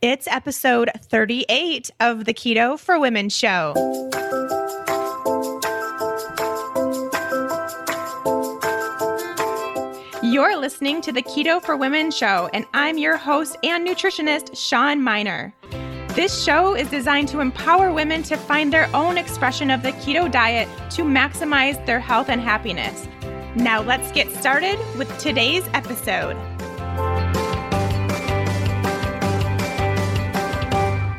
It's episode 38 of the Keto for Women show. You're listening to the Keto for Women show, and I'm your host and nutritionist, Shawn Miner. This show is designed to empower women to find their own expression of the keto diet to maximize their health and happiness. Now let's get started with today's episode.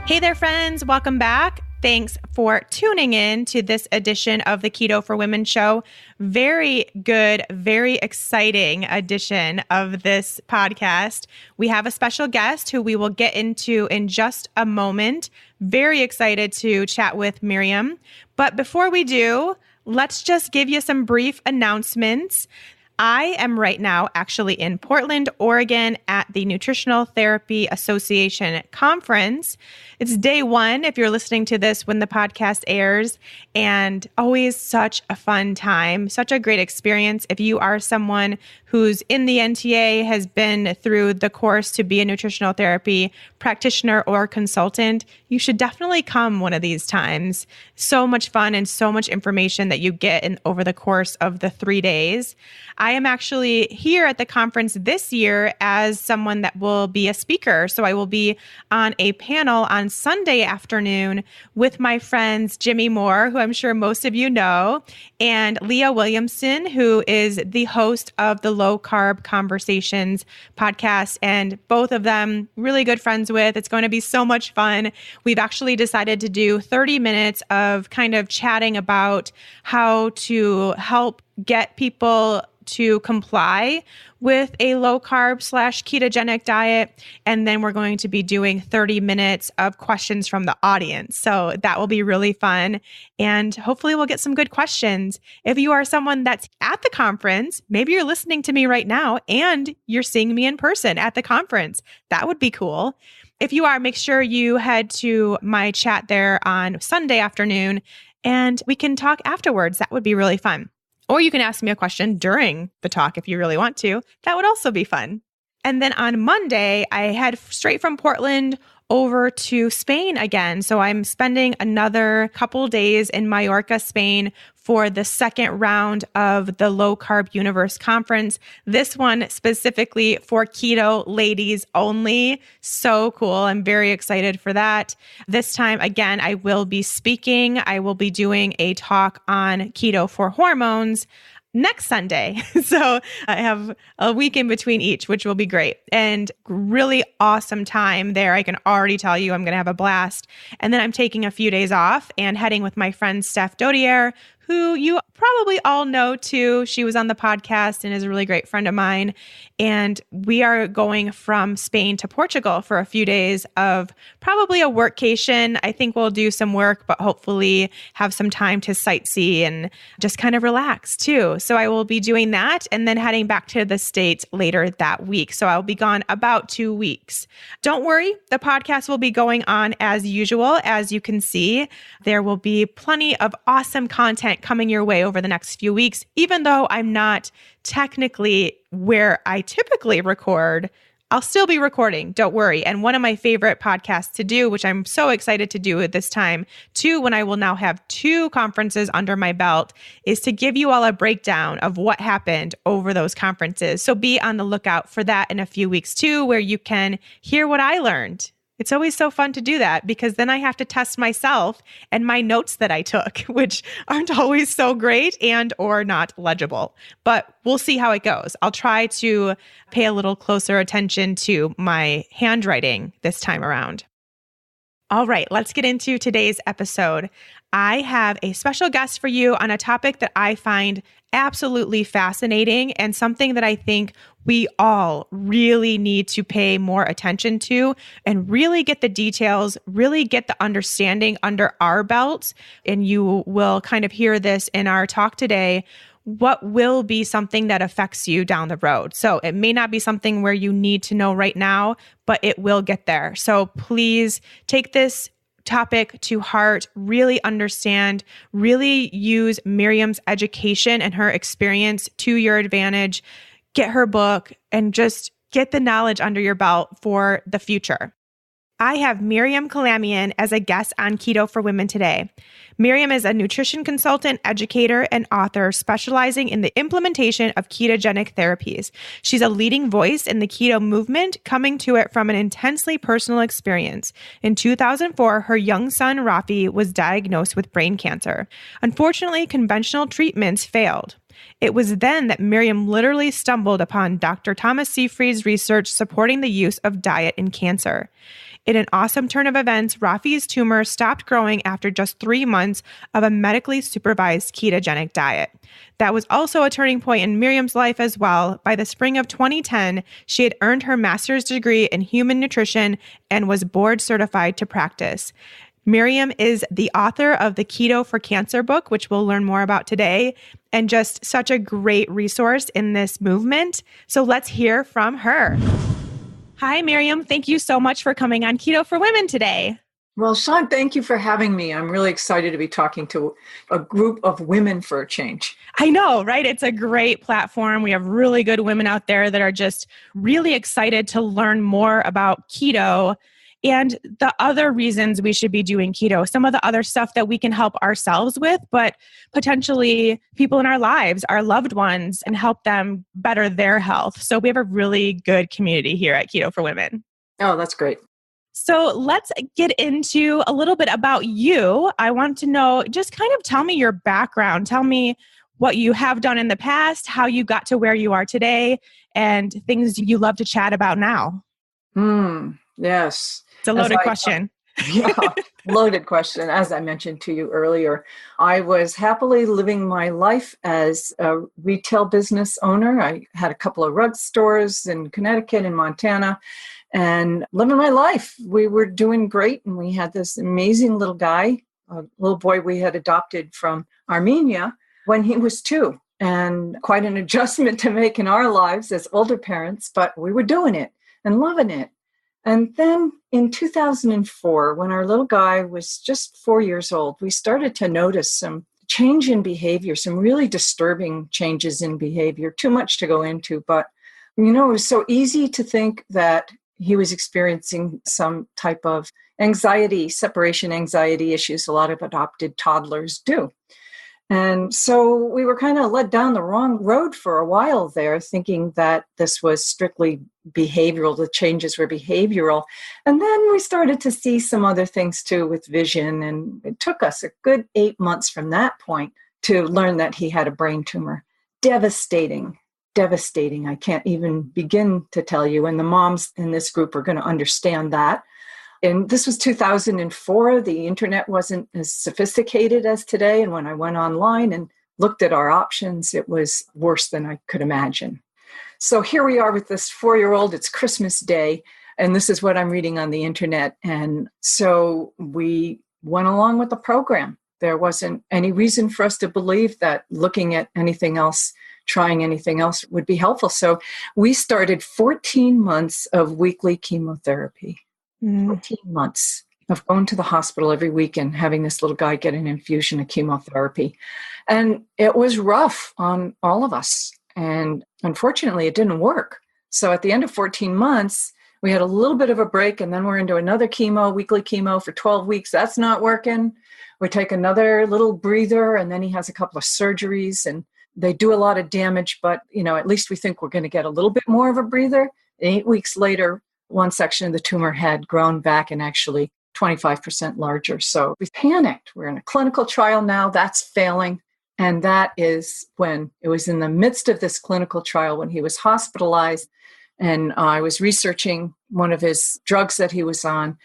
Hey there, friends. Welcome back. Thanks for tuning in to this edition of the Keto for Women show. Very good, very exciting edition of this podcast. We have a special guest who we will get into in just a moment. Very excited to chat with Miriam. But before we do, let's just give you some brief announcements. I am right now actually in Portland, Oregon at the Nutritional Therapy Association conference. It's day one if you're listening to this when the podcast airs, and always such a fun time, such a great experience. If you are someone who's in the NTA, has been through the course to be a nutritional therapy practitioner or consultant, you should definitely come one of these times. So much fun and so much information that you get over the course of the 3 days. I am actually here at the conference this year as someone that will be a speaker. So I will be on a panel on Sunday afternoon with my friends Jimmy Moore, who I'm sure most of you know, and Leah Williamson, who is the host of the Low Carb Conversations podcast, and both of them really good friends with. It's going to be so much fun. We've actually decided to do 30 minutes of kind of chatting about how to help get people to comply with a low carb / ketogenic diet. And then we're going to be doing 30 minutes of questions from the audience. So that will be really fun. And hopefully we'll get some good questions. If you are someone that's at the conference, maybe you're listening to me right now and you're seeing me in person at the conference. That would be cool. If you are, make sure you head to my chat there on Sunday afternoon and we can talk afterwards. That would be really fun. Or you can ask me a question during the talk if you really want to. That would also be fun. And then on Monday, I head straight from Portland over to Spain again. So I'm spending another couple days in Mallorca, Spain for the second round of the Low Carb Universe Conference. This one specifically for keto ladies only. So cool. I'm very excited for that. This time, again, I will be speaking. I will be doing a talk on keto for hormones next Sunday. So I have a week in between each, which will be great and really awesome time there. I can already tell you I'm going to have a blast. And then I'm taking a few days off and heading with my friend Steph Dodier, who you probably all know too. She was on the podcast and is a really great friend of mine. And we are going from Spain to Portugal for a few days of probably a workcation. I think we'll do some work, but hopefully have some time to sightsee and just kind of relax too. So I will be doing that and then heading back to the States later that week. So I'll be gone about 2 weeks. Don't worry, the podcast will be going on as usual. As you can see, there will be plenty of awesome content coming your way over the next few weeks, even though I'm not technically where I typically record. I'll still be recording, don't worry. And one of my favorite podcasts to do, which I'm so excited to do at this time too, when I will now have 2 conferences under my belt, is to give you all a breakdown of what happened over those conferences. So be on the lookout for that in a few weeks too, where you can hear what I learned. It's always so fun to do that because then I have to test myself and my notes that I took, which aren't always so great and or not legible. But we'll see how it goes. I'll try to pay a little closer attention to my handwriting this time around. All right, let's get into today's episode. I have a special guest for you on a topic that I find absolutely fascinating and something that I think we all really need to pay more attention to and really get the details, really get the understanding under our belts. And you will kind of hear this in our talk today, what will be something that affects you down the road. So it may not be something where you need to know right now, but it will get there. So please take this topic to heart, really understand, really use Miriam's education and her experience to your advantage. Get her book and just get the knowledge under your belt for the future. I have Miriam Kalamian as a guest on Keto for Women today. Miriam is a nutrition consultant, educator, and author specializing in the implementation of ketogenic therapies. She's a leading voice in the keto movement, coming to it from an intensely personal experience. In 2004, her young son, Raffi, was diagnosed with brain cancer. Unfortunately, conventional treatments failed. It was then that Miriam literally stumbled upon Dr. Thomas Seyfried's research supporting the use of diet in cancer. In an awesome turn of events, Raffi's tumor stopped growing after just 3 months of a medically supervised ketogenic diet. That was also a turning point in Miriam's life as well. By the spring of 2010, she had earned her master's degree in human nutrition and was board certified to practice. Miriam is the author of the Keto for Cancer book, which we'll learn more about today, and just such a great resource in this movement. So let's hear from her. Hi, Miriam. Thank you so much for coming on Keto for Women today. Well, Sean, thank you for having me. I'm really excited to be talking to a group of women for a change. I know, right? It's a great platform. We have really good women out there that are just really excited to learn more about keto and the other reasons we should be doing keto, some of the other stuff that we can help ourselves with, but potentially people in our lives, our loved ones, and help them better their health. So we have a really good community here at Keto for Women. Oh, that's great. So let's get into a little bit about you. I want to know, just kind of tell me your background. Tell me what you have done in the past, how you got to where you are today, and things you love to chat about now. Yes. It's a loaded question. Yeah, loaded question. As I mentioned to you earlier, I was happily living my life as a retail business owner. I had a couple of rug stores in Connecticut and Montana and living my life. We were doing great, and we had this amazing little guy, a little boy we had adopted from Armenia when he was 2, and quite an adjustment to make in our lives as older parents, but we were doing it and loving it. And then in 2004, when our little guy was just 4 years old, we started to notice some change in behavior, some really disturbing changes in behavior. Too much to go into, but it was so easy to think that he was experiencing some type of anxiety, separation anxiety issues a lot of adopted toddlers do. And so we were kind of led down the wrong road for a while there, thinking that this was strictly behavioral, the changes were behavioral. And then we started to see some other things too with vision. And it took us a good 8 months from that point to learn that he had a brain tumor. Devastating. I can't even begin to tell you. And the moms in this group are going to understand that. And this was 2004. The internet wasn't as sophisticated as today. And when I went online and looked at our options, it was worse than I could imagine. So here we are with this 4-year-old. It's Christmas Day, and this is what I'm reading on the internet. And so we went along with the program. There wasn't any reason for us to believe that looking at anything else, trying anything else would be helpful. So we started 14 months of weekly chemotherapy. 14 months of going to the hospital every week and having this little guy get an infusion of chemotherapy. And it was rough on all of us. And unfortunately, it didn't work. So at the end of 14 months, we had a little bit of a break, and then we're into another weekly chemo for 12 weeks. That's not working. We take another little breather, and then he has a couple of surgeries, and they do a lot of damage. But, at least we think we're going to get a little bit more of a breather. 8 weeks later, one section of the tumor had grown back and actually 25% larger. So we panicked. We're in a clinical trial now. That's failing. And that is when it was in the midst of this clinical trial when he was hospitalized. And I was researching one of his drugs that he was on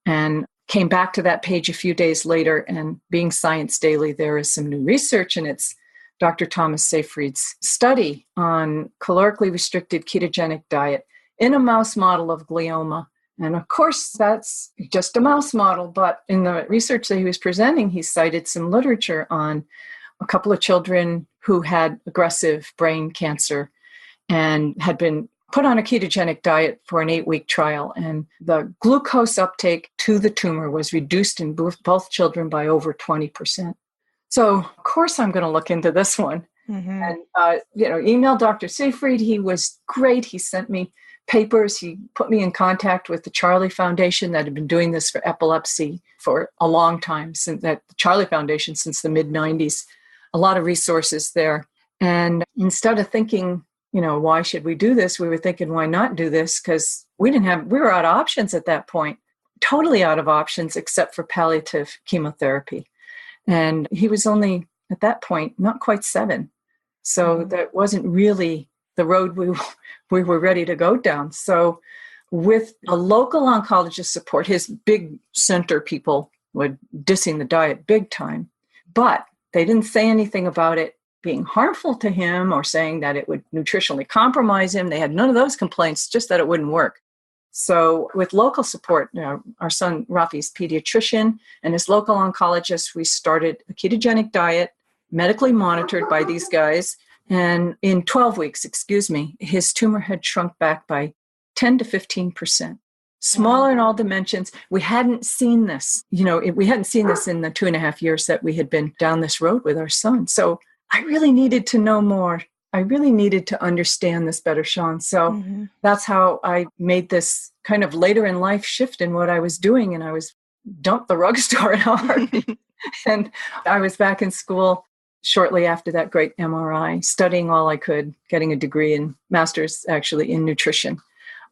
and came back to that page a few days later. And being Science Daily, there is some new research, and it's Dr. Thomas Seyfried's study on calorically restricted ketogenic diet in a mouse model of glioma. And of course, that's just a mouse model. But in the research that he was presenting, he cited some literature on a couple of children who had aggressive brain cancer and had been put on a ketogenic diet for an 8-week trial. And the glucose uptake to the tumor was reduced in both children by over 20%. So, of course, I'm going to look into this one. And, email Dr. Seyfried. He was great. He sent me papers. He put me in contact with the Charlie Foundation that had been doing this for epilepsy for a long time, since the Charlie Foundation since the mid-90s. A lot of resources there. And instead of thinking, why should we do this? We were thinking, why not do this? Because we were out of options at that point, totally out of options except for palliative chemotherapy. And he was only, at that point, not quite 7. So that wasn't really the road we were ready to go down. So with a local oncologist support, his big center people were dissing the diet big time, but they didn't say anything about it being harmful to him or saying that it would nutritionally compromise him. They had none of those complaints, just that it wouldn't work. So with local support, our son Raffi's pediatrician and his local oncologist, we started a ketogenic diet, medically monitored by these guys. And in 12 weeks, his tumor had shrunk back by 10 to 15%. Smaller in all dimensions. We hadn't seen this, we hadn't seen this in the 2.5 years that we had been down this road with our son. So I really needed to know more. I really needed to understand this better, Sean. So that's how I made this kind of later in life shift in what I was doing. And I was dumped the rug store in a heartbeat. And I was back in school shortly after that great MRI, studying all I could, getting a degree and master's actually in nutrition.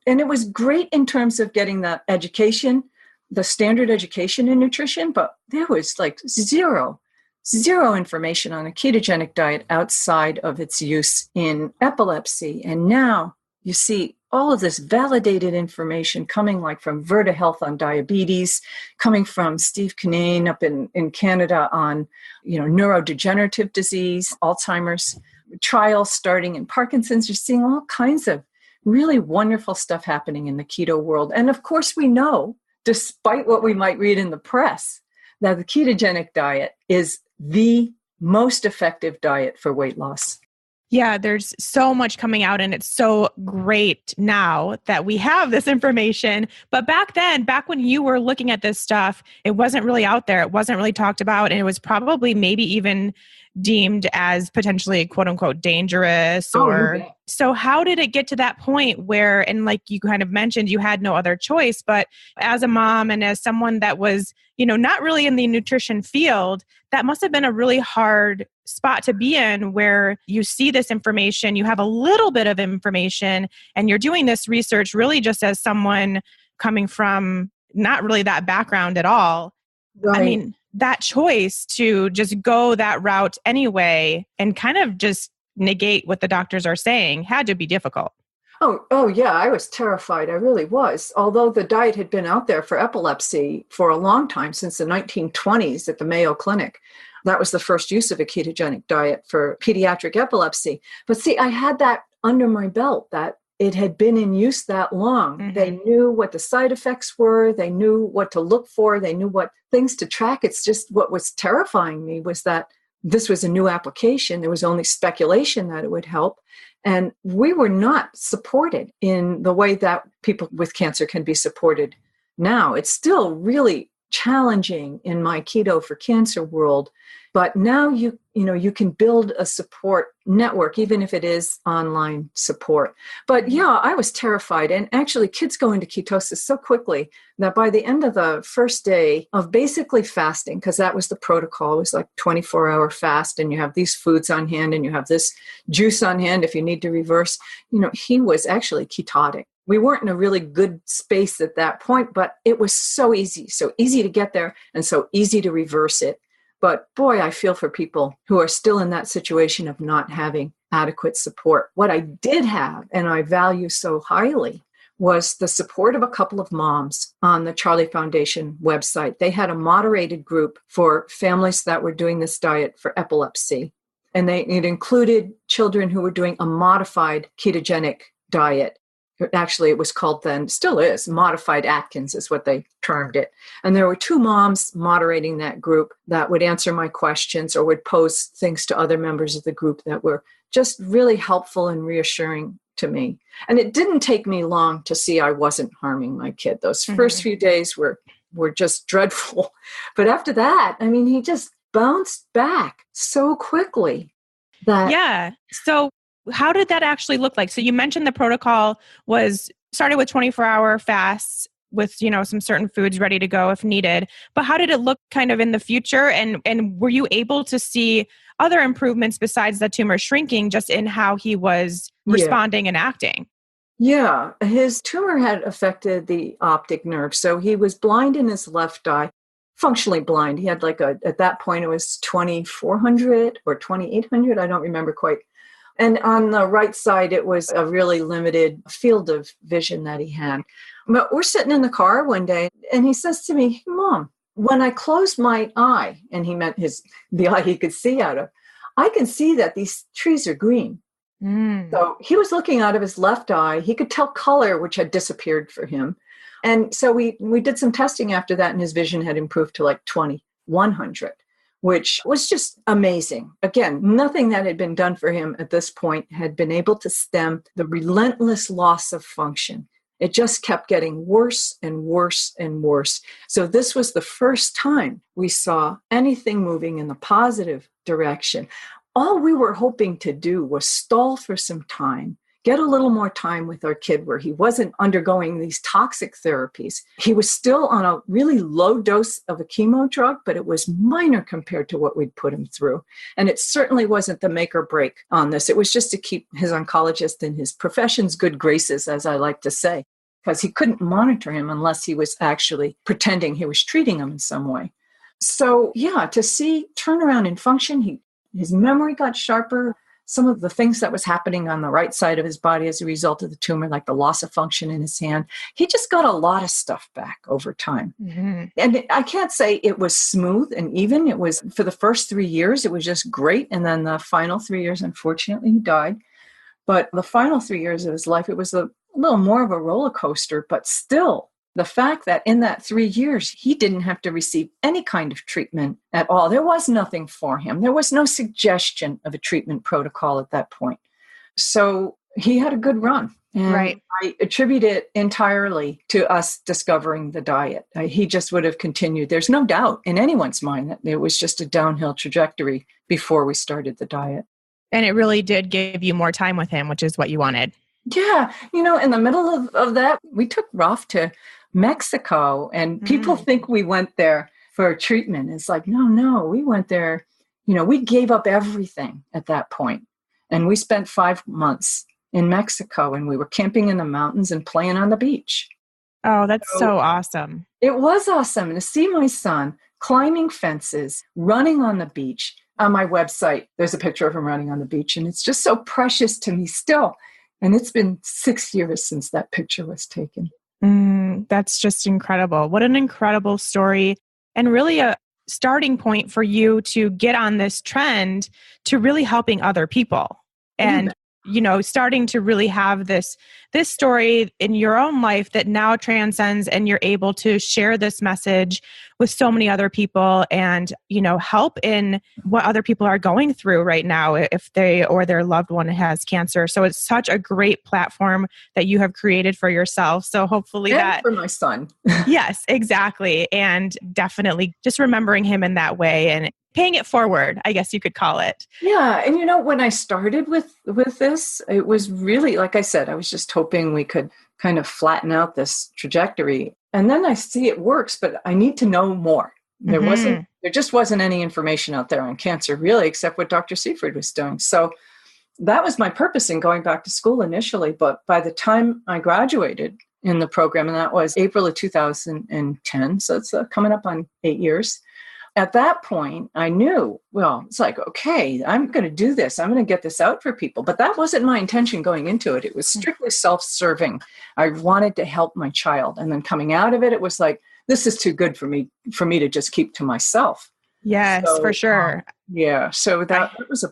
And it was great in terms of getting the education, the standard education in nutrition, but there was like zero information on a ketogenic diet outside of its use in epilepsy. And now you see all of this validated information coming like from Verta Health on diabetes, coming from Steve Kinane up in Canada on, neurodegenerative disease, Alzheimer's, trials starting in Parkinson's. You're seeing all kinds of really wonderful stuff happening in the keto world. And of course, we know, despite what we might read in the press, that the ketogenic diet is the most effective diet for weight loss. Yeah, there's so much coming out, and it's so great now that we have this information. But back when you were looking at this stuff, it wasn't really out there. It wasn't really talked about. And it was probably maybe even deemed as potentially quote unquote dangerous so how did it get to that point where, and like you kind of mentioned, you had no other choice, but as a mom and as someone that was, not really in the nutrition field, that must have been a really hard spot to be in where you see this information, you have a little bit of information, and you're doing this research really just as someone coming from not really that background at all. Right. I mean, that choice to just go that route anyway and kind of just negate what the doctors are saying had to be difficult. Oh yeah, I was terrified. I really was. Although the diet had been out there for epilepsy for a long time, since the 1920s at the Mayo Clinic. That was the first use of a ketogenic diet for pediatric epilepsy. But see, I had that under my belt, that it had been in use that long. They knew what the side effects were. They knew what to look for. They knew what things to track. It's just what was terrifying me was that this was a new application. There was only speculation that it would help. And we were not supported in the way that people with cancer can be supported now. It's still really challenging in my Keto for Cancer world. But now you can build a support network, even if it is online support. But yeah, I was terrified. And actually, kids go into ketosis so quickly that by the end of the first day of basically fasting, because that was the protocol, it was like 24-hour fast, and you have these foods on hand and you have this juice on hand if you need to reverse, he was actually ketotic. We weren't in a really good space at that point, but it was so easy to get there and so easy to reverse it. But boy, I feel for people who are still in that situation of not having adequate support. What I did have, and I value so highly, was the support of a couple of moms on the Charlie Foundation website. They had a moderated group for families that were doing this diet for epilepsy. And it included children who were doing a modified ketogenic diet. Actually, it was called then, still is, modified Atkins is what they termed it. And there were 2 moms moderating that group that would answer my questions or would pose things to other members of the group that were just really helpful and reassuring to me. And it didn't take me long to see I wasn't harming my kid. Those first few days were just dreadful. But after that, he just bounced back so quickly that... Yeah. So how did that actually look like? So you mentioned the protocol was started with 24-hour fasts with, some certain foods ready to go if needed. But how did it look kind of in the future? And were you able to see other improvements besides the tumor shrinking just in how he was Yeah. responding and acting? Yeah. His tumor had affected the optic nerve. So he was blind in his left eye, functionally blind. He had at that point, it was 2400 or 2800. I don't remember quite. And on the right side, it was a really limited field of vision that he had. But we're sitting in the car one day, and he says to me, "Hey, Mom, when I close my eye," and he meant the eye he could see out of, "I can see that these trees are green." So he was looking out of his left eye. He could tell color, which had disappeared for him. And so we did some testing after that, and his vision had improved to like 2100, which was just amazing. Again, nothing that had been done for him at this point had been able to stem the relentless loss of function. It just kept getting worse and worse and worse. So this was the first time we saw anything moving in the positive direction. All we were hoping to do was stall for some time, get a little more time with our kid where he wasn't undergoing these toxic therapies. He was still on a really low dose of a chemo drug, but it was minor compared to what we'd put him through. And it certainly wasn't the make or break on this. It was just to keep his oncologist in his profession's good graces, as I like to say, because he couldn't monitor him unless he was actually pretending he was treating him in some way. So yeah, to see turnaround in function, his memory got sharper. Some of the things that was happening on the right side of his body as a result of the tumor, like the loss of function in his hand, he just got a lot of stuff back over time. Mm-hmm. And I can't say it was smooth and even. It was, for the first 3 years, it was just great. And then the final 3 years, unfortunately, he died. But the final 3 years of his life, it was a little more of a roller coaster, but still, the fact that in that 3 years, he didn't have to receive any kind of treatment at all. There was nothing for him. There was no suggestion of a treatment protocol at that point. So he had a good run. And right. I attribute it entirely to us discovering the diet. He just would have continued. There's no doubt in anyone's mind that it was just a downhill trajectory before we started the diet. And it really did give you more time with him, which is what you wanted. Yeah. In the middle of that, we took Raffi to Mexico, and people think we went there for treatment. It's like, no, we went there. We gave up everything at that point. And we spent 5 months in Mexico, and we were camping in the mountains and playing on the beach. Oh, that's so awesome. It was awesome. And to see my son climbing fences, running on the beach. On my website, there's a picture of him running on the beach, and it's just so precious to me still. And it's been 6 years since that picture was taken. That's just incredible. What an incredible story, and really a starting point for you to get on this trend to really helping other people. And, starting to really have this story in your own life that now transcends, and you're able to share this message with so many other people and, help in what other people are going through right now if they or their loved one has cancer. So it's such a great platform that you have created for yourself. So hopefully and for my son. Yes, exactly. And definitely just remembering him in that way and paying it forward, I guess you could call it. Yeah. And when I started with this, it was really, like I said, I was just hoping we could kind of flatten out this trajectory. And then I see it works, but I need to know more. There just wasn't any information out there on cancer really, except what Dr. Seyfried was doing. So that was my purpose in going back to school initially. But by the time I graduated in the program, and that was April of 2010, so it's coming up on 8 years. At that point, I knew, it's like, okay, I'm going to do this. I'm going to get this out for people. But that wasn't my intention going into it. It was strictly self-serving. I wanted to help my child. And then coming out of it, it was like, this is too good for me to just keep to myself. Yes, for sure. So that was a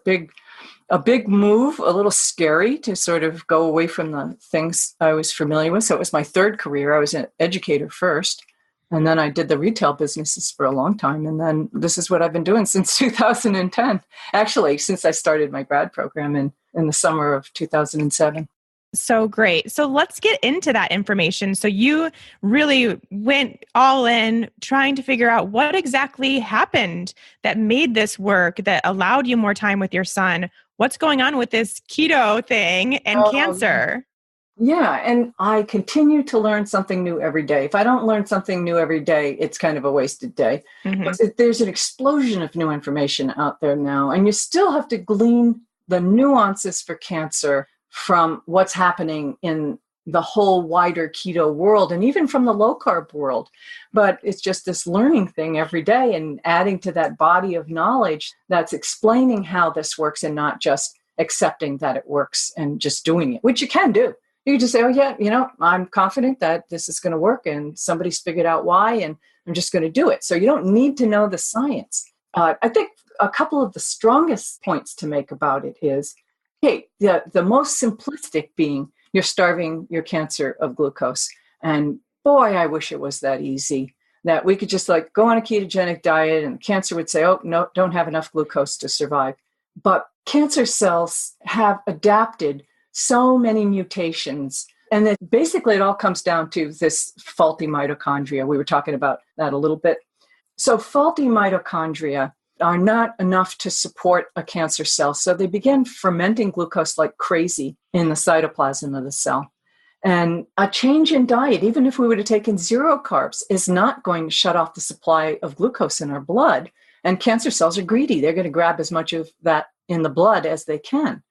big move, a little scary to sort of go away from the things I was familiar with. So it was my third career. I was an educator first. And then I did the retail businesses for a long time. And then this is what I've been doing since 2010. Actually, since I started my grad program in the summer of 2007. So great. So let's get into that information. So you really went all in trying to figure out what exactly happened that made this work, that allowed you more time with your son. What's going on with this keto thing and cancer? Yeah, and I continue to learn something new every day. If I don't learn something new every day, it's kind of a wasted day. Mm-hmm. But there's an explosion of new information out there now, and you still have to glean the nuances for cancer from what's happening in the whole wider keto world and even from the low carb world. But it's just this learning thing every day and adding to that body of knowledge that's explaining how this works and not just accepting that it works and just doing it, which you can do. You just say, oh, yeah, I'm confident that this is going to work and somebody's figured out why, and I'm just going to do it. So you don't need to know the science. I think a couple of the strongest points to make about it is, hey, the most simplistic being you're starving your cancer of glucose. And boy, I wish it was that easy, that we could just like go on a ketogenic diet and cancer would say, oh, no, don't have enough glucose to survive. But cancer cells have adapted so many mutations. And then basically it all comes down to this faulty mitochondria. We were talking about that a little bit. So faulty mitochondria are not enough to support a cancer cell. So they begin fermenting glucose like crazy in the cytoplasm of the cell. And a change in diet, even if we would have taken zero carbs, is not going to shut off the supply of glucose in our blood. And cancer cells are greedy. They're going to grab as much of that in the blood as they can.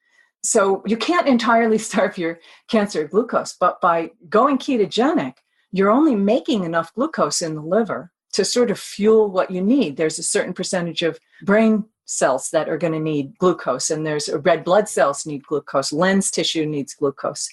So you can't entirely starve your cancer of glucose, but by going ketogenic, you're only making enough glucose in the liver to sort of fuel what you need. There's a certain percentage of brain cells that are going to need glucose, and there's red blood cells need glucose, lens tissue needs glucose.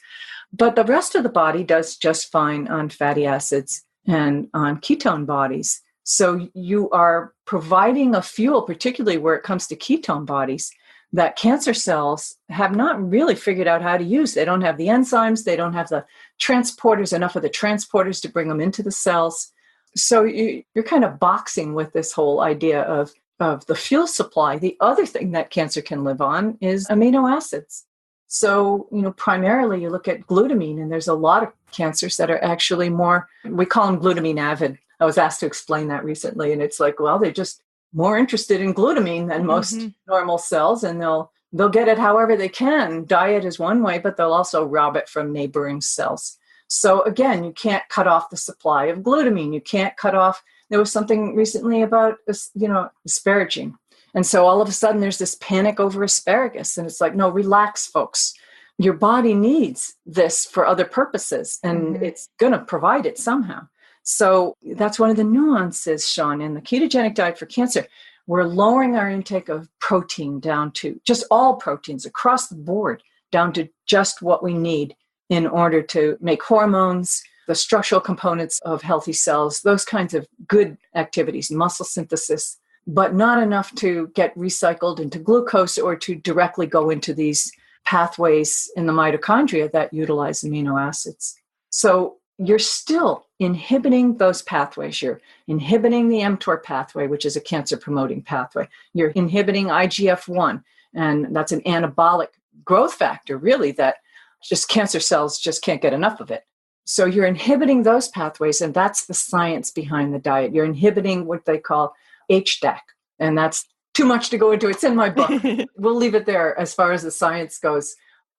But the rest of the body does just fine on fatty acids and on ketone bodies. So you are providing a fuel, particularly where it comes to ketone bodies, that cancer cells have not really figured out how to use. They don't have the enzymes, they don't have the transporters, enough of the transporters to bring them into the cells. So you're kind of boxing with this whole idea of the fuel supply. The other thing that cancer can live on is amino acids. So, primarily you look at glutamine, and there's a lot of cancers that are actually more, we call them glutamine avid. I was asked to explain that recently, and it's like, well, they're just more interested in glutamine than most normal cells, and they'll get it however they can. Diet is one way, but they'll also rob it from neighboring cells. So again, you can't cut off the supply of glutamine. You can't cut off, there was something recently about, asparagine. And so all of a sudden there's this panic over asparagus. And it's like, no, relax, folks. Your body needs this for other purposes, and it's going to provide it somehow. So that's one of the nuances, Sean, in the ketogenic diet for cancer. We're lowering our intake of protein down to just all proteins across the board, down to just what we need in order to make hormones, the structural components of healthy cells, those kinds of good activities, muscle synthesis, but not enough to get recycled into glucose or to directly go into these pathways in the mitochondria that utilize amino acids. So you're still inhibiting those pathways. You're inhibiting the mTOR pathway, which is a cancer-promoting pathway. You're inhibiting IGF-1, and that's an anabolic growth factor, really, that just cancer cells just can't get enough of it. So you're inhibiting those pathways, and that's the science behind the diet. You're inhibiting what they call HDAC, and that's too much to go into. It's in my book. We'll leave it there as far as the science goes.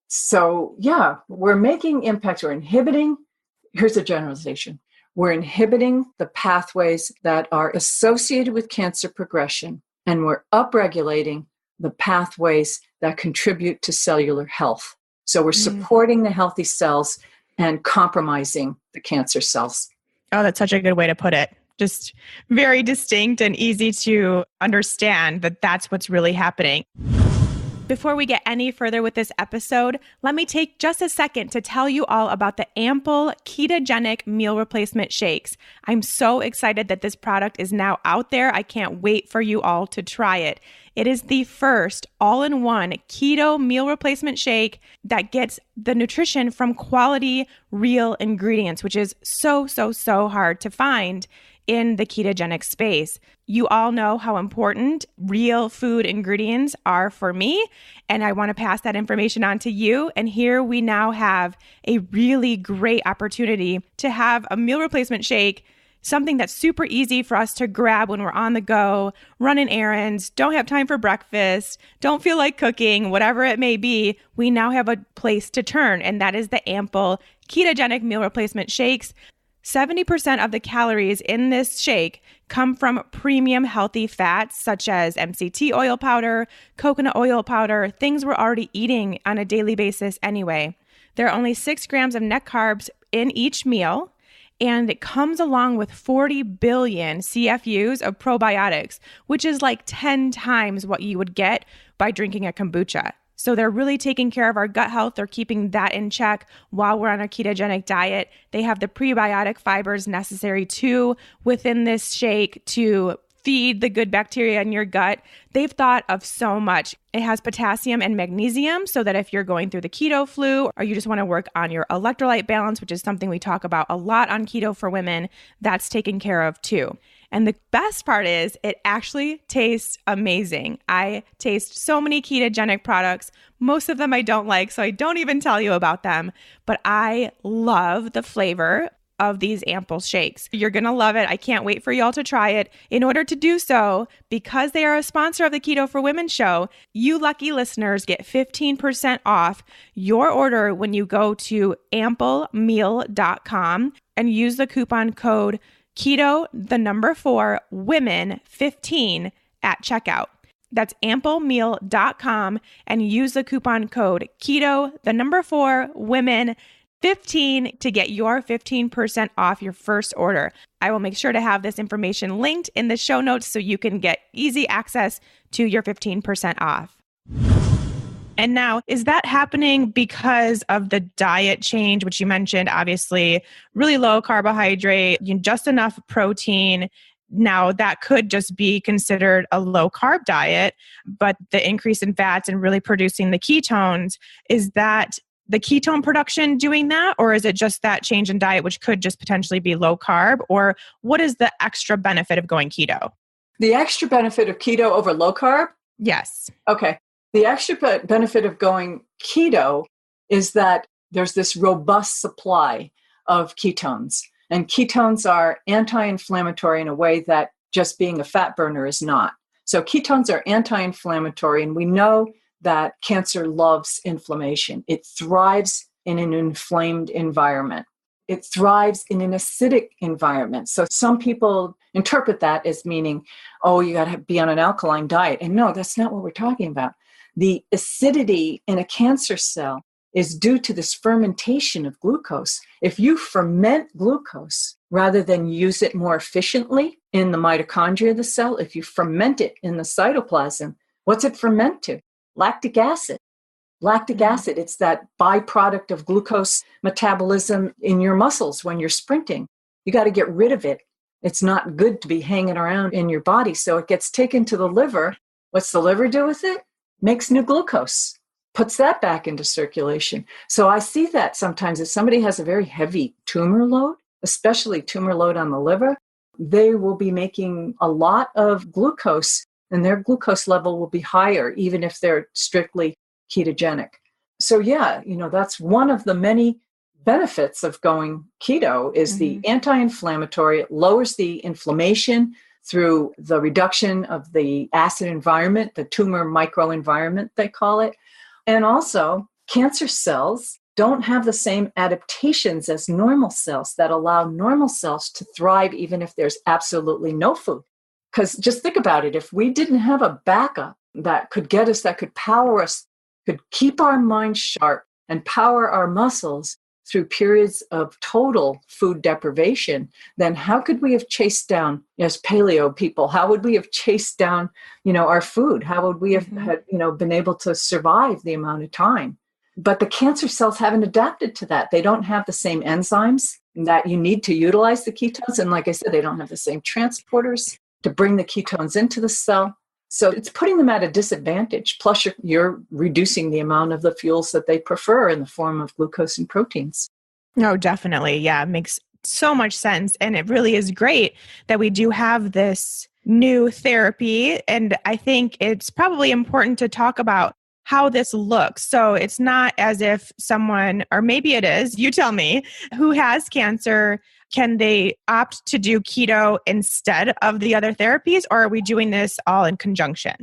So yeah, we're making impacts. We're inhibiting, here's a generalization. We're inhibiting the pathways that are associated with cancer progression, and we're upregulating the pathways that contribute to cellular health. So we're supporting the healthy cells and compromising the cancer cells. Oh, that's such a good way to put it. Just very distinct and easy to understand that that's what's really happening. Before we get any further with this episode, let me take just a second to tell you all about the Ample Ketogenic Meal Replacement Shakes. I'm so excited that this product is now out there. I can't wait for you all to try it. It is the first all-in-one keto meal replacement shake that gets the nutrition from quality, real ingredients, which is so hard to find in the ketogenic space. You all know how important real food ingredients are for me, and I want to pass that information on to you. And here we now have a really great opportunity to have a meal replacement shake something that's super easy for us to grab when we're on the go, running errands, don't have time for breakfast, don't feel like cooking, whatever it may be, we now have a place to turn, and that is the Ample Ketogenic Meal Replacement Shakes. 70% of the calories in this shake come from premium healthy fats such as MCT oil powder, coconut oil powder, things we're already eating on a daily basis anyway. There are only 6 grams of net carbs in each meal, and it comes along with 40 billion CFUs of probiotics, which is like 10 times what you would get by drinking a kombucha. So they're really taking care of our gut health. They're keeping that in check while we're on a ketogenic diet. They have the prebiotic fibers necessary too within this shake to feed the good bacteria in your gut. They've thought of so much. It has potassium and magnesium so that if you're going through the keto flu or you just want to work on your electrolyte balance, which is something we talk about a lot on Keto for Women, that's taken care of too. And the best part is it actually tastes amazing. I taste so many ketogenic products. Most of them I don't like, so I don't even tell you about them. But I love the flavor of these Ample shakes. You're going to love it. I can't wait for y'all to try it. In order to do so, because they are a sponsor of the Keto for Women show, you lucky listeners get 15% off your order when you go to amplemeal.com and use the coupon code keto4women15 at checkout. That's amplemeal.com and use the coupon code keto4women15 to get your 15% off your first order. I will make sure to have this information linked in the show notes so you can get easy access to your 15% off. And now, is that happening because of the diet change, which you mentioned, obviously, really low carbohydrate, just enough protein? Now, that could just be considered a low carb diet, but the increase in fats and really producing the ketones, is that the ketone production doing that? Or is it just that change in diet, which could just potentially be low carb? Or what is the extra benefit of going keto? The extra benefit of keto over low carb? Yes. Okay. The extra benefit of going keto is that there's this robust supply of ketones. And ketones are anti-inflammatory in a way that just being a fat burner is not. So ketones are anti-inflammatory, and we know that cancer loves inflammation. It thrives in an inflamed environment. It thrives in an acidic environment. So some people interpret that as meaning, oh, you got to be on an alkaline diet. And no, that's not what we're talking about. The acidity in a cancer cell is due to this fermentation of glucose. If you ferment glucose rather than use it more efficiently in the mitochondria of the cell, if you ferment it in the cytoplasm, what's it ferment to? Lactic acid. Lactic acid, it's that byproduct of glucose metabolism in your muscles when you're sprinting. You got to get rid of it. It's not good to be hanging around in your body. So it gets taken to the liver. What's the liver do with it? Makes new glucose, puts that back into circulation. So I see that sometimes if somebody has a very heavy tumor load, especially tumor load on the liver, they will be making a lot of glucose and their glucose level will be higher, even if they're strictly ketogenic. So yeah, that's one of the many benefits of going keto is the anti-inflammatory. It lowers the inflammation through the reduction of the acid environment, the tumor microenvironment, they call it. And also, cancer cells don't have the same adaptations as normal cells that allow normal cells to thrive even if there's absolutely no food. Because just think about it, if we didn't have a backup that could get us, that could power us, could keep our mind sharp and power our muscles through periods of total food deprivation, then how could we have chased down, as paleo people, how would we have chased down, our food? How would we have been able to survive the amount of time? But the cancer cells haven't adapted to that. They don't have the same enzymes that you need to utilize the ketones. And like I said, they don't have the same transporters to bring the ketones into the cell. So it's putting them at a disadvantage. Plus, you're reducing the amount of the fuels that they prefer in the form of glucose and proteins. No, definitely. Yeah, it makes so much sense. And it really is great that we do have this new therapy. And I think it's probably important to talk about how this looks. So it's not as if someone, or maybe it is, you tell me, who has cancer Can they opt to do keto instead of the other therapies, or are we doing this all in conjunction?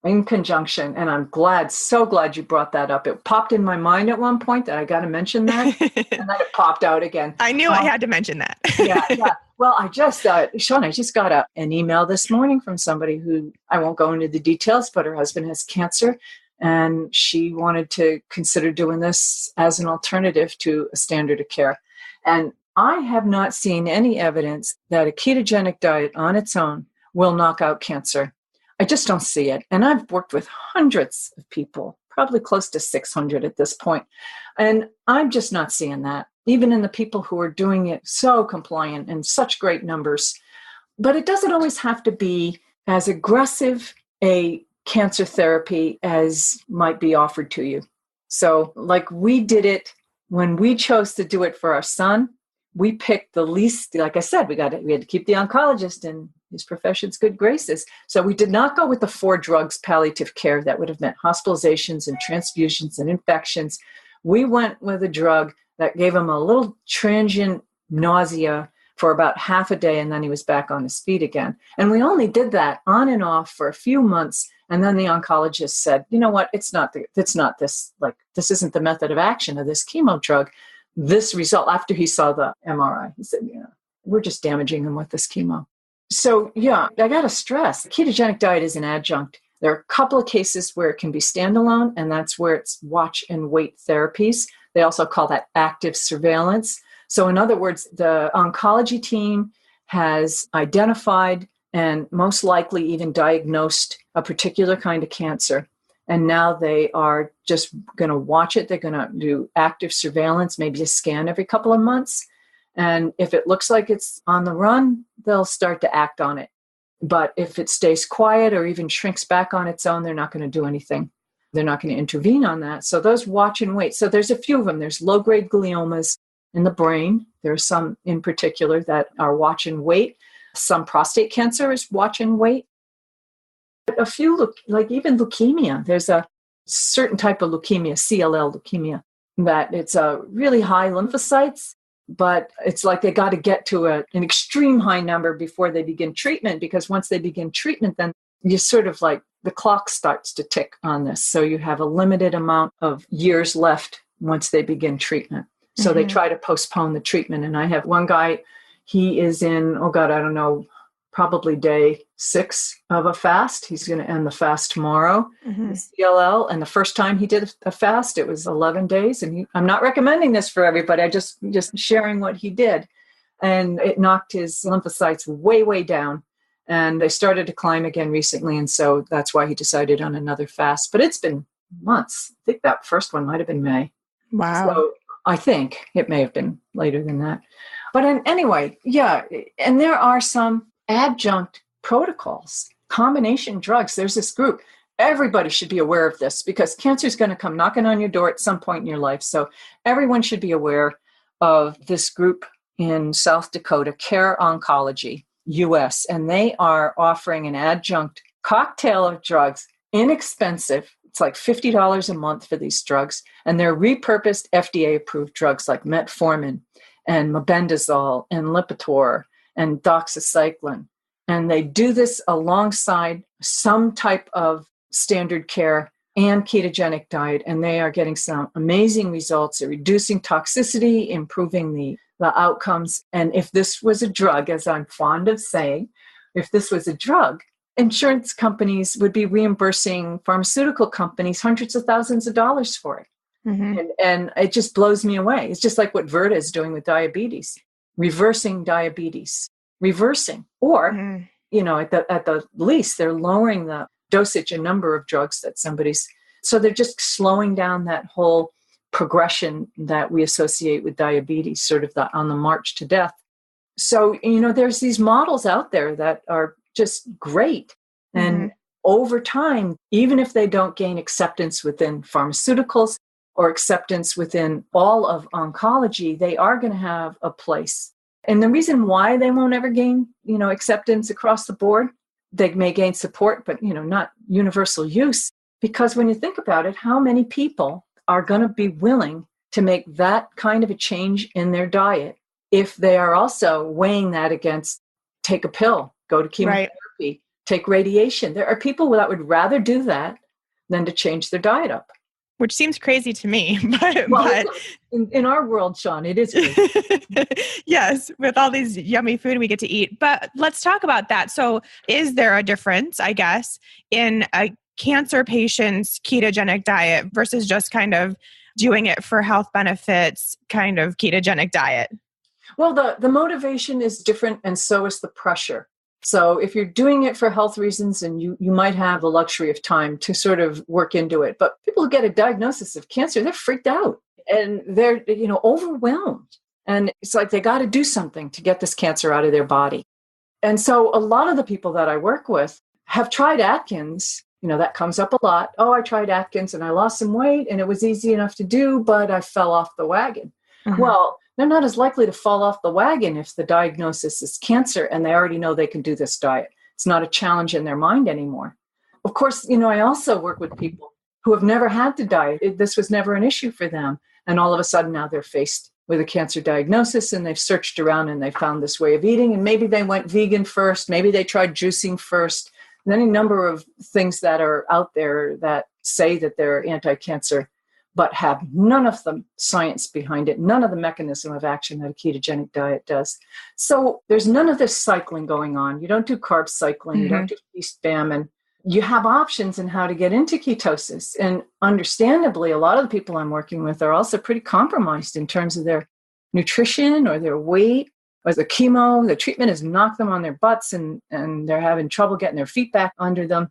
In conjunction. And I'm so glad you brought that up. It popped in my mind at one point that I got to mention that. And then it popped out again. I knew I had to mention that. Yeah. Well, I just got an email this morning from somebody who, I won't go into the details, but her husband has cancer. And she wanted to consider doing this as an alternative to a standard of care. And I have not seen any evidence that a ketogenic diet on its own will knock out cancer. I just don't see it. And I've worked with hundreds of people, probably close to 600 at this point. And I'm just not seeing that, even in the people who are doing it so compliant and such great numbers. But it doesn't always have to be as aggressive a cancer therapy as might be offered to you. So like we did it when we chose to do it for our son, we picked the least, like I said, we had to keep the oncologist in his profession's good graces. So we did not go with the 4 drugs palliative care that would have meant hospitalizations and transfusions and infections. We went with a drug that gave him a little transient nausea for about half a day, and then he was back on his feet again. And we only did that on and off for a few months. And then the oncologist said, you know what, this isn't the method of action of this chemo drug. This result, after he saw the MRI, he said, we're just damaging him with this chemo. So I got to stress, the ketogenic diet is an adjunct. There are a couple of cases where it can be standalone, and that's where it's watch and wait therapies. They also call that active surveillance. So in other words, the oncology team has identified and most likely even diagnosed a particular kind of cancer. And now they are just going to watch it. They're going to do active surveillance, maybe a scan every couple of months. And if it looks like it's on the run, they'll start to act on it. But if it stays quiet or even shrinks back on its own, they're not going to do anything. They're not going to intervene on that. So those watch and wait. So there's a few of them. There's low-grade gliomas in the brain. There are some in particular that are watch and wait. Some prostate cancer is watch and wait. A few, like even leukemia, there's a certain type of leukemia, CLL leukemia, that it's a really high lymphocytes, but it's like they got to get to an extreme high number before they begin treatment, because once they begin treatment, then you sort of like the clock starts to tick on this. So you have a limited amount of years left once they begin treatment. So they try to postpone the treatment. And I have one guy, he is in, probably day 6 of a fast. He's going to end the fast tomorrow, CLL. And the first time he did a fast, it was 11 days. And I'm not recommending this for everybody. I just sharing what he did. And it knocked his lymphocytes way, way down. And they started to climb again recently. And so that's why he decided on another fast. But it's been months. I think that first one might have been May. Wow. So I think it may have been later than that. But anyway, and there are some adjunct protocols, combination drugs. There's this group. Everybody should be aware of this because cancer is going to come knocking on your door at some point in your life. So everyone should be aware of this group in South Dakota, Care Oncology US, and they are offering an adjunct cocktail of drugs, inexpensive. It's like $50 a month for these drugs, and they're repurposed FDA-approved drugs like metformin and mebendazole and Lipitor and doxycycline. And they do this alongside some type of standard care and ketogenic diet. And they are getting some amazing results. They're reducing toxicity, improving the outcomes. And if this was a drug, as I'm fond of saying, if this was a drug, insurance companies would be reimbursing pharmaceutical companies hundreds of thousands of dollars for it. And it just blows me away. It's just like what Virta is doing with diabetes. Reversing diabetes, or, at the least, they're lowering the dosage and number of drugs that so they're just slowing down that whole progression that we associate with diabetes, sort of on the march to death. So, there's these models out there that are just great. And over time, even if they don't gain acceptance within pharmaceuticals, or acceptance within all of oncology, they are going to have a place. And the reason why they won't ever gain, acceptance across the board, they may gain support, but, not universal use. Because when you think about it, how many people are going to be willing to make that kind of a change in their diet if they are also weighing that against take a pill, go to chemotherapy, take radiation. There are people that would rather do that than to change their diet up. Which seems crazy to me, but in our world, Sean, it is crazy. Yes, with all these yummy food we get to eat. But let's talk about that. So is there a difference, I guess, in a cancer patient's ketogenic diet versus just kind of doing it for health benefits kind of ketogenic diet? Well, the motivation is different, and so is the pressure. So if you're doing it for health reasons, and you might have the luxury of time to sort of work into it. But people who get a diagnosis of cancer, they're freaked out and they're, overwhelmed. And it's like they got to do something to get this cancer out of their body. And so a lot of the people that I work with have tried Atkins. That comes up a lot. Oh, I tried Atkins and I lost some weight and it was easy enough to do, but I fell off the wagon. Mm-hmm. Well, they're not as likely to fall off the wagon if the diagnosis is cancer and they already know they can do this diet. It's not a challenge in their mind anymore. Of course, I also work with people who have never had to diet. This was never an issue for them. And all of a sudden now they're faced with a cancer diagnosis and they've searched around and they found this way of eating. And maybe they went vegan first. Maybe they tried juicing first. And any number of things that are out there that say that they're anti-cancer, but have none of the science behind it, none of the mechanism of action that a ketogenic diet does. So there's none of this cycling going on. You don't do carb cycling, you don't do feast famine. You have options in how to get into ketosis. And understandably, a lot of the people I'm working with are also pretty compromised in terms of their nutrition or their weight or the chemo. The treatment has knocked them on their butts and they're having trouble getting their feet back under them.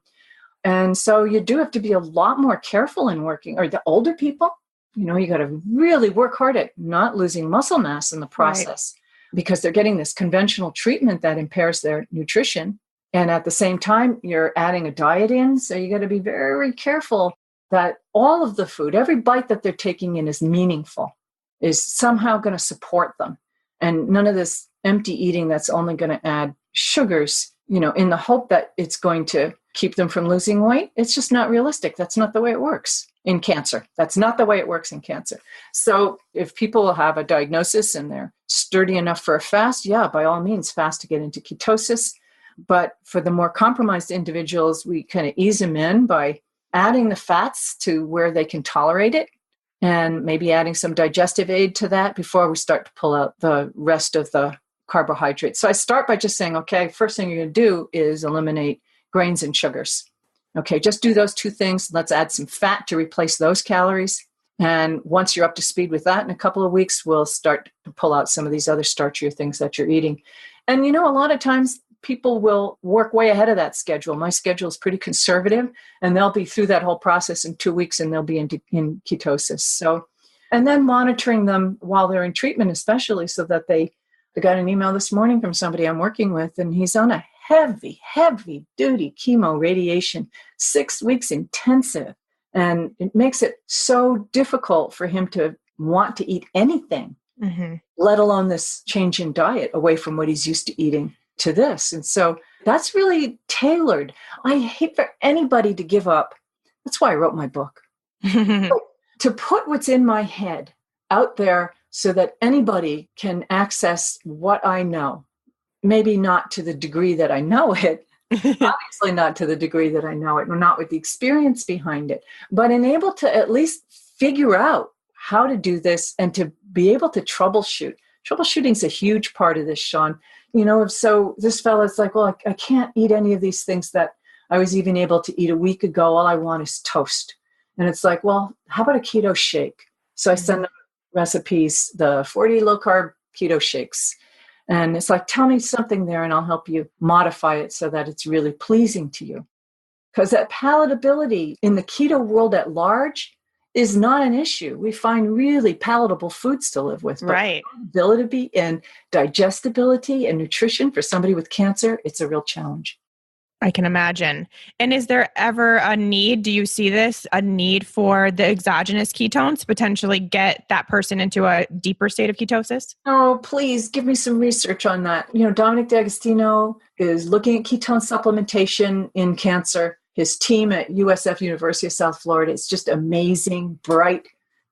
And so you do have to be a lot more careful in working, or the older people, you got to really work hard at not losing muscle mass in the process because they're getting this conventional treatment that impairs their nutrition. And at the same time, you're adding a diet in. So you got to be very careful that all of the food, every bite that they're taking in is meaningful, is somehow going to support them. And none of this empty eating that's only going to add sugars, in the hope that it's going to keep them from losing weight. It's just not realistic. That's not the way it works in cancer. That's not the way it works in cancer. So if people have a diagnosis and they're sturdy enough for a fast, by all means, fast to get into ketosis. But for the more compromised individuals, we kind of ease them in by adding the fats to where they can tolerate it and maybe adding some digestive aid to that before we start to pull out the rest of the carbohydrates. So I start by just saying, okay, first thing you're going to do is eliminate grains and sugars. Okay, just do those two things. Let's add some fat to replace those calories. And once you're up to speed with that in a couple of weeks, we'll start to pull out some of these other starchier things that you're eating. And a lot of times people will work way ahead of that schedule. My schedule is pretty conservative, and they'll be through that whole process in 2 weeks and they'll be in ketosis. So, and then monitoring them while they're in treatment, especially so that I got an email this morning from somebody I'm working with, and he's on a heavy duty chemo radiation, 6 weeks intensive. And it makes it so difficult for him to want to eat anything, let alone this change in diet away from what he's used to eating to this. And so that's really tailored. I hate for anybody to give up. That's why I wrote my book. To put what's in my head out there so that anybody can access what I know. Maybe not to the degree that I know it, obviously not to the degree that I know it, or not with the experience behind it, but able to at least figure out how to do this and to be able to troubleshoot. Troubleshooting is a huge part of this, Sean. So this fella's like, well, I can't eat any of these things that I was even able to eat a week ago. All I want is toast. And it's like, well, how about a keto shake? So I send them recipes, the 40 low carb keto shakes. And it's like, tell me something there and I'll help you modify it so that it's really pleasing to you. Because that palatability in the keto world at large is not an issue. We find really palatable foods to live with. But palatability and digestibility and nutrition for somebody with cancer, it's a real challenge. I can imagine. And is there ever a need, do you see this, a need for the exogenous ketones to potentially get that person into a deeper state of ketosis? Oh, please give me some research on that. Dominic D'Agostino is looking at ketone supplementation in cancer. His team at USF, University of South Florida, is just amazing, bright,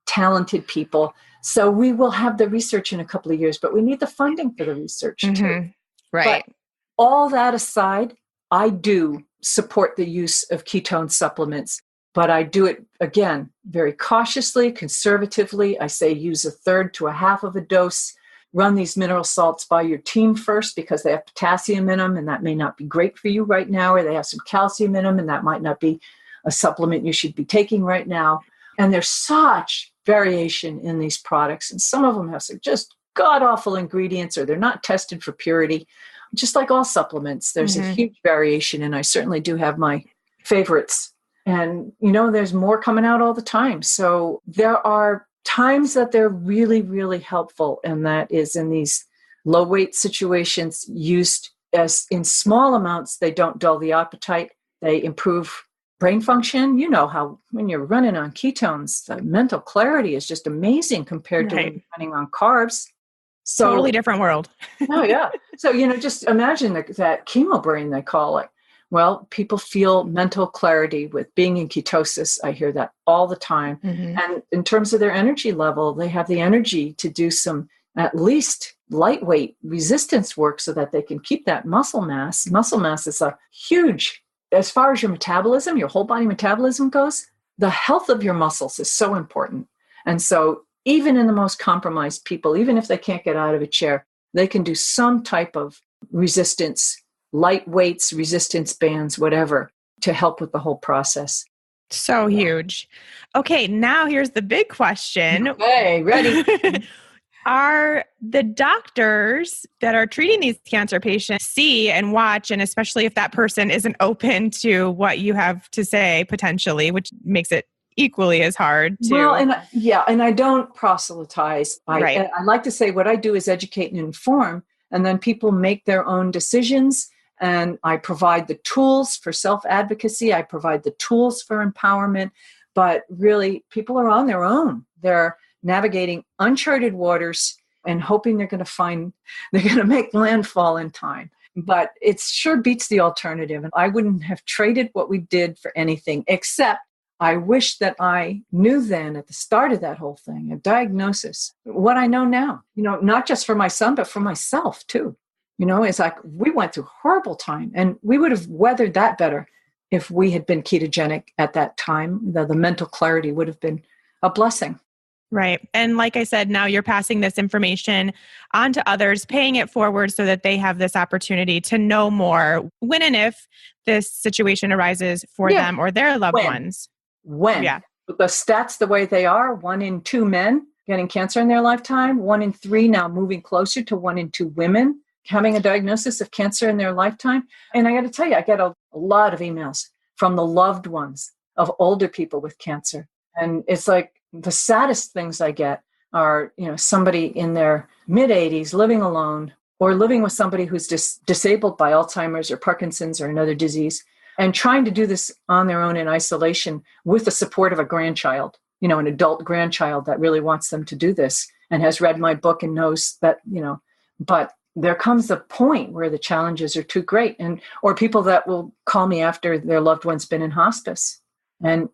talented people. So we will have the research in a couple of years, but we need the funding for the research too. Right. But all that aside, I do support the use of ketone supplements, but I do it, again, very cautiously, conservatively. I say use a third to a half of a dose. Run these mineral salts by your team first because they have potassium in them, and that may not be great for you right now, or they have some calcium in them, and that might not be a supplement you should be taking right now. And there's such variation in these products, and some of them have some just god-awful ingredients, or they're not tested for purity. Just like all supplements, there's a huge variation, and I certainly do have my favorites. And, there's more coming out all the time. So there are times that they're really, really helpful, and that is in these low-weight situations used as in small amounts. They don't dull the appetite. They improve brain function. You know how when you're running on ketones, the mental clarity is just amazing compared to when you're running on carbs. So, totally different world. Oh, yeah. So, just imagine that chemo brain, they call it. Well, people feel mental clarity with being in ketosis. I hear that all the time. And in terms of their energy level, they have the energy to do some at least lightweight resistance work so that they can keep that muscle mass. Muscle mass is a huge, as far as your metabolism, your whole body metabolism goes, the health of your muscles is so important. And so even in the most compromised people, even if they can't get out of a chair, they can do some type of resistance, light weights, resistance bands, whatever, to help with the whole process. So huge. Okay, now here's the big question. Hey, ready? Are the doctors that are treating these cancer patients see and watch, and especially if that person isn't open to what you have to say potentially, which makes it equally as hard to... Well, and I don't proselytize. I like to say what I do is educate and inform, and then people make their own decisions. And I provide the tools for self-advocacy. I provide the tools for empowerment. But really, people are on their own. They're navigating uncharted waters and hoping they're going to make landfall in time. But it sure beats the alternative. And I wouldn't have traded what we did for anything, except I wish that I knew then at the start of that whole thing, a diagnosis, what I know now, not just for my son, but for myself too. It's like we went through a horrible time, and we would have weathered that better if we had been ketogenic at that time. The mental clarity would have been a blessing. Right. And like I said, now you're passing this information on to others, paying it forward so that they have this opportunity to know more when and if this situation arises for them or their loved ones. The stats the way they are, 1 in 2 men getting cancer in their lifetime, 1 in 3 now moving closer to 1 in 2 women having a diagnosis of cancer in their lifetime. And I got to tell you, I get a lot of emails from the loved ones of older people with cancer. And it's like the saddest things I get are, somebody in their mid-80s living alone or living with somebody who's disabled by Alzheimer's or Parkinson's or another disease, and trying to do this on their own in isolation with the support of a grandchild, an adult grandchild that really wants them to do this and has read my book and knows that, but there comes a point where the challenges are too great, or people that will call me after their loved one's been in hospice. And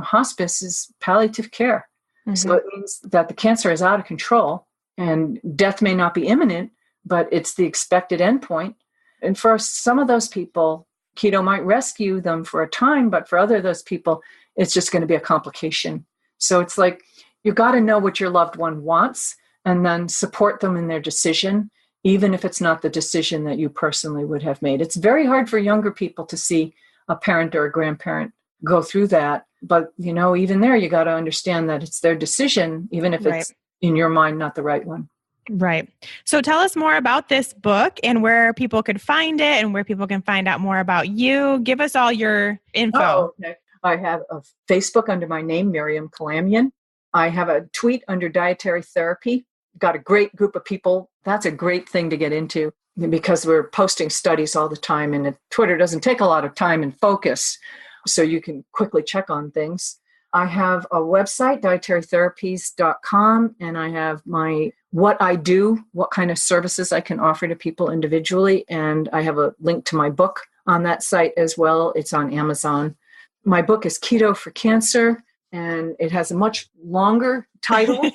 hospice is palliative care. So it means that the cancer is out of control and death may not be imminent, but it's the expected endpoint. And for some of those people, keto might rescue them for a time, but for other of those people, it's just going to be a complication. So it's like, you got to know what your loved one wants and then support them in their decision, even if it's not the decision that you personally would have made. It's very hard for younger people to see a parent or a grandparent go through that. But, even there, you got to understand that it's their decision, even if it's in your mind, not the right one. Right. So tell us more about this book and where people could find it and where people can find out more about you. Give us all your info. Oh, okay. I have a Facebook under my name, Miriam Kalamian. I have a tweet under dietary therapy. Got a great group of people. That's a great thing to get into because we're posting studies all the time, and Twitter doesn't take a lot of time and focus, so you can quickly check on things. I have a website, dietarytherapies.com, and I have my what I do, what kind of services I can offer to people individually, and I have a link to my book on that site as well. It's on Amazon. My book is Keto for Cancer. and it has a much longer title.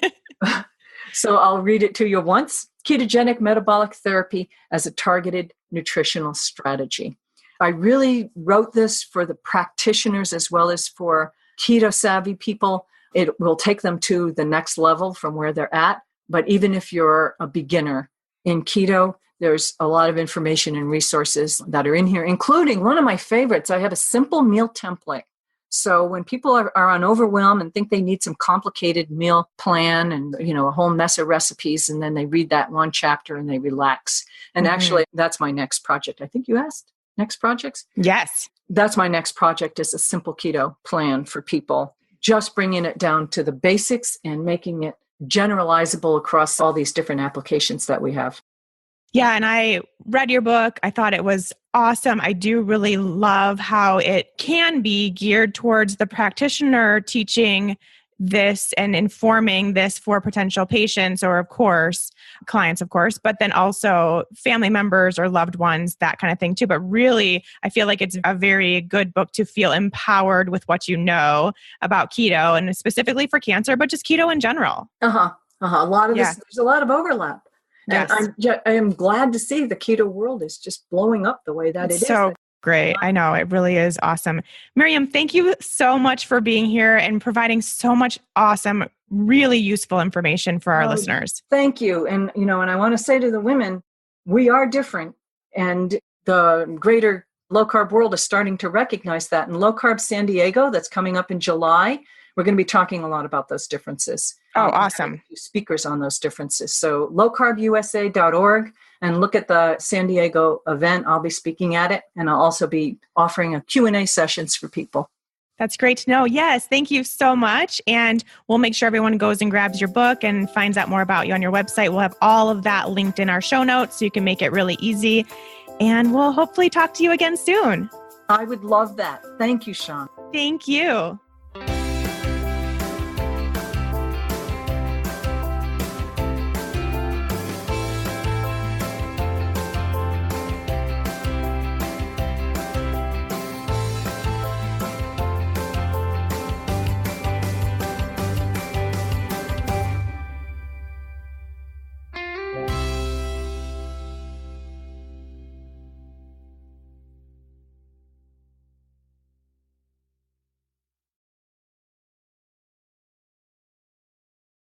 So I'll read it to you once. Ketogenic metabolic therapy as a targeted nutritional strategy. I really wrote this for the practitioners as well as for keto savvy people. It will take them to the next level from where they're at. But even if you're a beginner in keto, there's a lot of information and resources that are in here, including one of my favorites. I have a simple meal template. So when people are on overwhelm and think they need some complicated meal plan and, a whole mess of recipes, and then they read that one chapter and they relax. And actually, that's my next project. I think you asked next projects? Yes. That's my next project, is a simple keto plan for people, just bringing it down to the basics and making it generalizable across all these different applications that we have. Yeah, and I read your book. I thought it was awesome. I do really love how it can be geared towards the practitioner teaching this and informing this for potential patients or, of course, clients, of course, but then also family members or loved ones, that kind of thing too. But really, I feel like it's a very good book to feel empowered with what you know about keto, and specifically for cancer, but just keto in general. A lot of this, there's a lot of overlap. Yes. And I am glad to see the keto world is just blowing up the way that it is. So great. I know, it really is awesome. Miriam, thank you so much for being here and providing so much awesome, really useful information for our listeners. Thank you. And, and I want to say to the women, we are different, and the greater low carb world is starting to recognize that. And Low Carb San Diego, that's coming up in July, we're going to be talking a lot about those differences. Oh, awesome. Speakers on those differences. So lowcarbusa.org, and look at the San Diego event. I'll be speaking at it, and I'll also be offering a Q&A sessions for people. That's great to know. Yes, thank you so much. And we'll make sure everyone goes and grabs your book and finds out more about you on your website. We'll have all of that linked in our show notes so you can make it really easy. And we'll hopefully talk to you again soon. I would love that. Thank you, Sean. Thank you.